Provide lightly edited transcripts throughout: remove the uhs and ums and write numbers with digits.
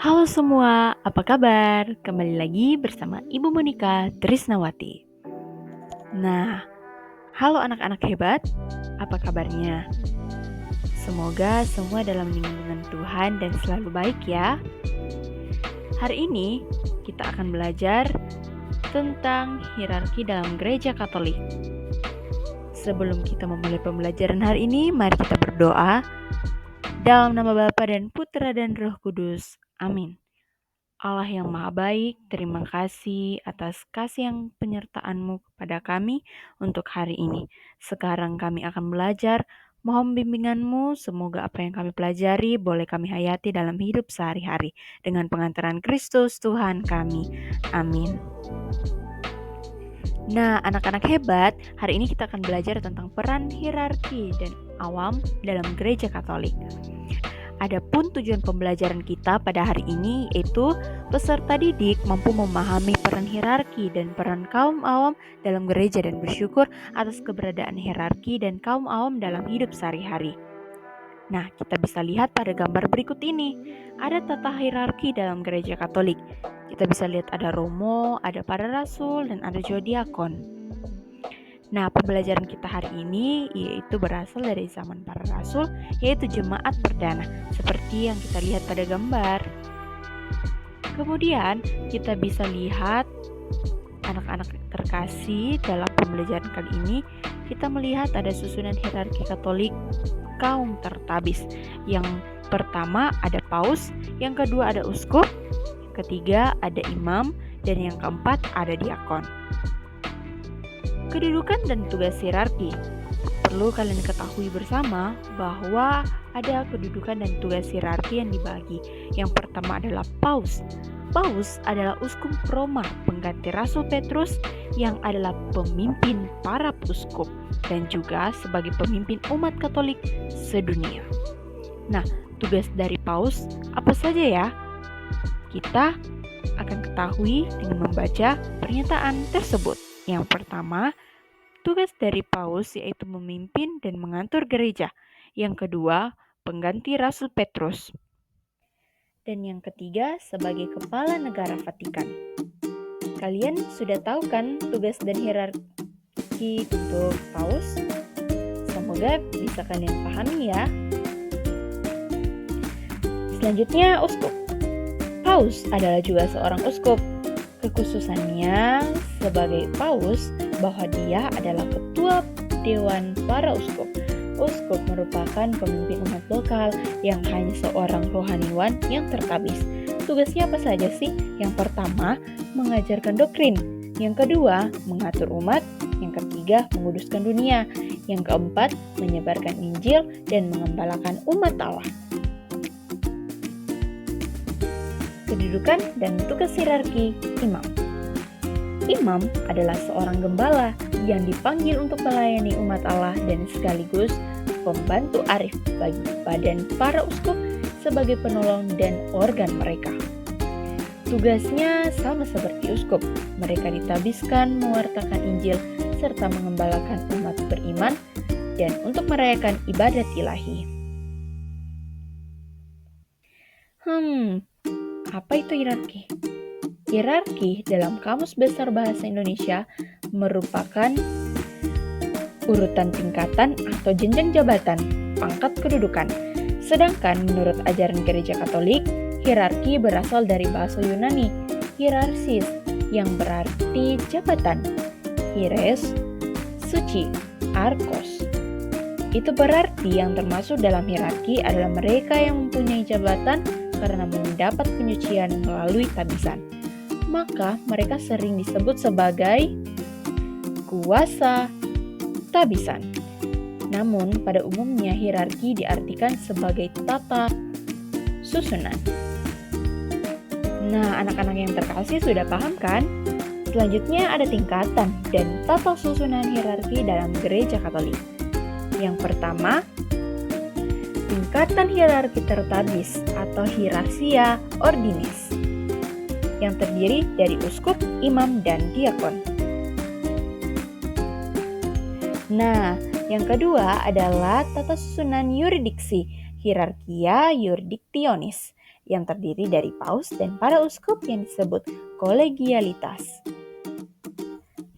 Halo semua, apa kabar? Kembali lagi bersama Ibu Monika Trisnawati. Nah, halo anak-anak hebat, apa kabarnya? Semoga semua dalam lindungan Tuhan dan selalu baik ya. Hari ini kita akan belajar tentang hierarki dalam gereja Katolik. Sebelum kita memulai pembelajaran hari ini, mari kita berdoa. Dalam nama Bapa dan Putra dan Roh Kudus. Amin. Allah yang Maha Baik, terima kasih atas kasih yang penyertaan-Mu kepada kami untuk hari ini. Sekarang kami akan belajar, mohon bimbingan-Mu, semoga apa yang kami pelajari boleh kami hayati dalam hidup sehari-hari. Dengan pengantaran Kristus Tuhan kami. Amin. Nah, anak-anak hebat, hari ini kita akan belajar tentang peran hierarki dan awam dalam gereja Katolik. Adapun tujuan pembelajaran kita pada hari ini yaitu peserta didik mampu memahami peran hierarki dan peran kaum awam dalam gereja dan bersyukur atas keberadaan hierarki dan kaum awam dalam hidup sehari-hari. Nah, kita bisa lihat pada gambar berikut ini. Ada tata hierarki dalam gereja Katolik. Kita bisa lihat ada romo, ada para rasul, dan ada juga diakon. Nah, pembelajaran kita hari ini yaitu berasal dari zaman para rasul, yaitu jemaat perdana, seperti yang kita lihat pada gambar. Kemudian, kita bisa lihat anak-anak terkasih dalam pembelajaran kali ini, kita melihat ada susunan hierarki Katolik kaum tertabis. Yang pertama ada paus, yang kedua ada uskup, ketiga ada imam, dan yang keempat ada diakon. Kedudukan dan tugas hierarki. Perlu kalian ketahui bersama bahwa ada kedudukan dan tugas hierarki yang dibagi. Yang pertama adalah paus. Paus adalah uskup Roma, pengganti Rasul Petrus yang adalah pemimpin para uskup dan juga sebagai pemimpin umat Katolik sedunia. Nah, tugas dari paus apa saja ya? Kita akan ketahui dengan membaca pernyataan tersebut. Yang pertama, tugas dari paus yaitu memimpin dan mengatur gereja. Yang kedua, pengganti Rasul Petrus. Dan yang ketiga, sebagai kepala negara Vatikan. Kalian sudah tahu kan tugas dan hierarki untuk paus? Semoga bisa kalian pahami ya. Selanjutnya, uskup. Paus adalah juga seorang uskup. Kekhususannya sebagai paus bahwa dia adalah ketua dewan para uskup. Uskup merupakan pemimpin umat lokal yang hanya seorang rohaniwan yang tertabis. Tugasnya apa saja sih? Yang pertama, mengajarkan doktrin. Yang kedua, mengatur umat. Yang ketiga, menguduskan dunia. Yang keempat, menyebarkan Injil dan mengembalakan umat Allah. Kedudukan dan tugas hierarki imam. Imam adalah seorang gembala yang dipanggil untuk melayani umat Allah dan sekaligus pembantu arif bagi badan para uskup sebagai penolong dan organ mereka. Tugasnya sama seperti uskup, mereka ditabiskan mewartakan Injil serta mengembalakan umat beriman dan untuk merayakan ibadat ilahi. Apa itu hierarki? Hierarki dalam Kamus Besar Bahasa Indonesia merupakan urutan tingkatan atau jenjang jabatan, pangkat kedudukan. Sedangkan menurut ajaran Gereja Katolik, hierarki berasal dari bahasa Yunani, hierarsis, yang berarti jabatan. Hieres, suci, arkos. Itu berarti yang termasuk dalam hierarki adalah mereka yang mempunyai jabatan karena mendapat penyucian melalui tabisan. Maka mereka sering disebut sebagai kuasa tabisan. Namun pada umumnya hierarki diartikan sebagai tata susunan. Nah, anak-anak yang terkasih sudah paham kan? Selanjutnya ada tingkatan dan tata susunan hierarki dalam gereja Katolik. Yang pertama, tingkatan hierarki tertabis atau hierarchia ordines yang terdiri dari uskup, imam, dan diakon. Nah, yang kedua adalah tata susunan yuridiksi, hierarchia jurisdictionis, yang terdiri dari paus dan para uskup yang disebut kolegialitas.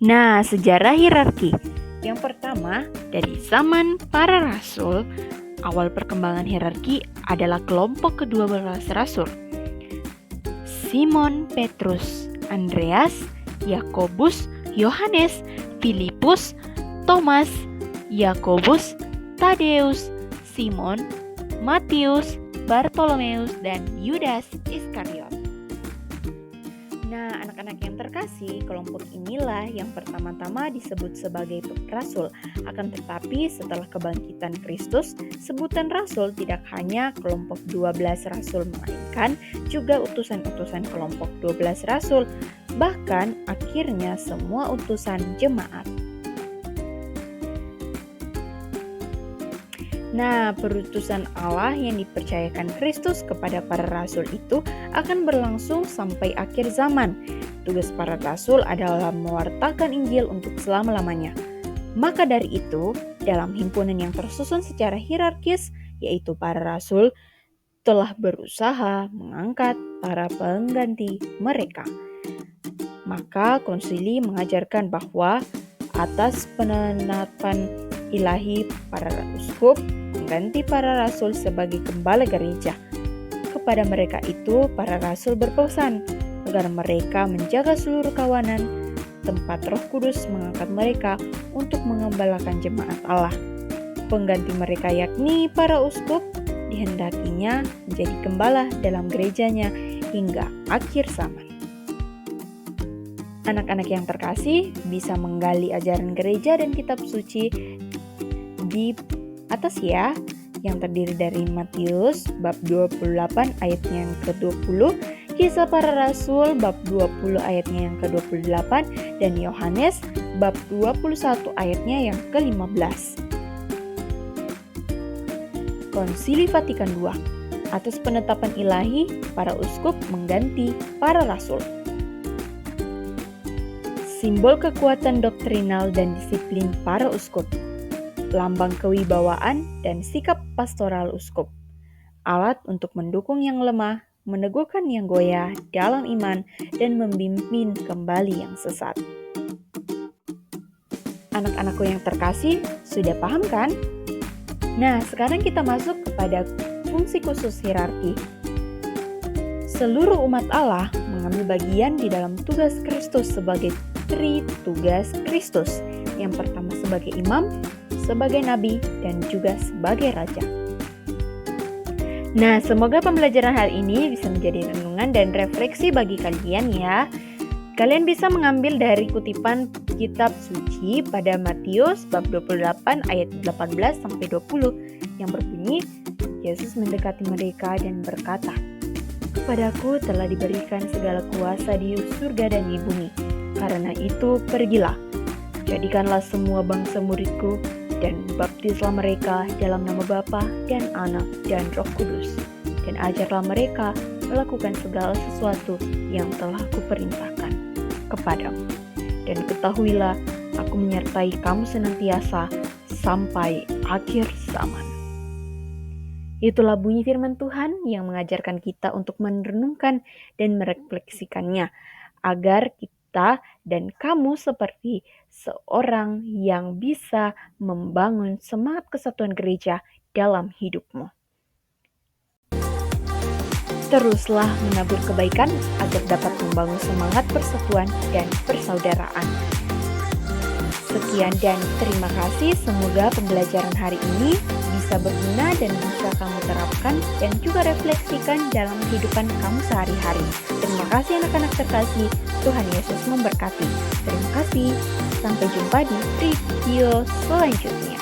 Nah, sejarah hierarki. Yang pertama, dari zaman para rasul, awal perkembangan hierarki adalah kelompok ke-12 rasul. Simon Petrus, Andreas, Yakobus, Yohanes, Filipus, Thomas, Yakobus, Tadeus, Simon, Matius, Bartolomeus, dan Yudas Iskariot. Nah, anak-anak yang terkasih, kelompok inilah yang pertama-tama disebut sebagai rasul. Akan tetapi setelah kebangkitan Kristus, sebutan rasul tidak hanya kelompok 12 rasul, melainkan juga utusan-utusan kelompok 12 rasul, bahkan akhirnya semua utusan jemaat. Nah, perutusan Allah yang dipercayakan Kristus kepada para rasul itu akan berlangsung sampai akhir zaman. Tugas para rasul adalah mewartakan Injil untuk selama-lamanya. Maka dari itu, dalam himpunan yang tersusun secara hierarkis, yaitu para rasul, telah berusaha mengangkat para pengganti mereka. Maka konsili mengajarkan bahwa atas penetapan ilahi para uskup mengganti para rasul sebagai gembala gereja. Kepada mereka itu, para rasul berpesan agar mereka menjaga seluruh kawanan tempat Roh Kudus mengangkat mereka untuk mengembalakan jemaat Allah. Pengganti mereka yakni para uskup dihendakinya menjadi gembala dalam gerejanya hingga akhir zaman. Anak-anak yang terkasih bisa menggali ajaran gereja dan kitab suci di atas ya, yang terdiri dari Matius bab 28 ayatnya yang ke-20, Kisah Para Rasul bab 20 ayatnya yang ke-28, dan Yohanes bab 21 ayatnya yang ke-15. Konsili Vatikan II. Atas penetapan ilahi, para uskup mengganti para rasul. Simbol kekuatan doktrinal dan disiplin para uskup. Lambang kewibawaan dan sikap pastoral uskup. Alat untuk mendukung yang lemah, meneguhkan yang goyah dalam iman, dan membimbing kembali yang sesat. Anak-anakku yang terkasih, sudah paham kan? Nah, sekarang kita masuk kepada fungsi khusus hierarki. Seluruh umat Allah mengambil bagian di dalam tugas Kristus sebagai tugas Kristus. Yang pertama sebagai imam, sebagai nabi, dan juga sebagai raja. Nah, semoga pembelajaran hal ini bisa menjadi renungan dan refleksi bagi kalian ya. Kalian bisa mengambil dari kutipan kitab suci pada Matius bab 28 ayat 18 sampai 20 yang berbunyi, Yesus mendekati mereka dan berkata, "Kepadaku telah diberikan segala kuasa di surga dan di bumi. Karena itu pergilah, jadikanlah semua bangsa muridku, dan baptislah mereka dalam nama Bapa dan Anak dan Roh Kudus, dan ajarlah mereka melakukan segala sesuatu yang telah kuperintahkan kepadamu. Dan ketahuilah, aku menyertai kamu senantiasa sampai akhir zaman." Itulah bunyi firman Tuhan yang mengajarkan kita untuk merenungkan dan merefleksikannya, agar kita dan kamu seperti seorang yang bisa membangun semangat kesatuan gereja dalam hidupmu. Teruslah menabur kebaikan agar dapat membangun semangat persatuan dan persaudaraan. Sekian dan terima kasih. Semoga pembelajaran hari ini bisa berguna dan bisa kamu terapkan dan juga refleksikan dalam kehidupan kamu sehari-hari. Terima kasih anak-anak terkasih. Tuhan Yesus memberkati. Terima kasih. Sampai jumpa di video selanjutnya.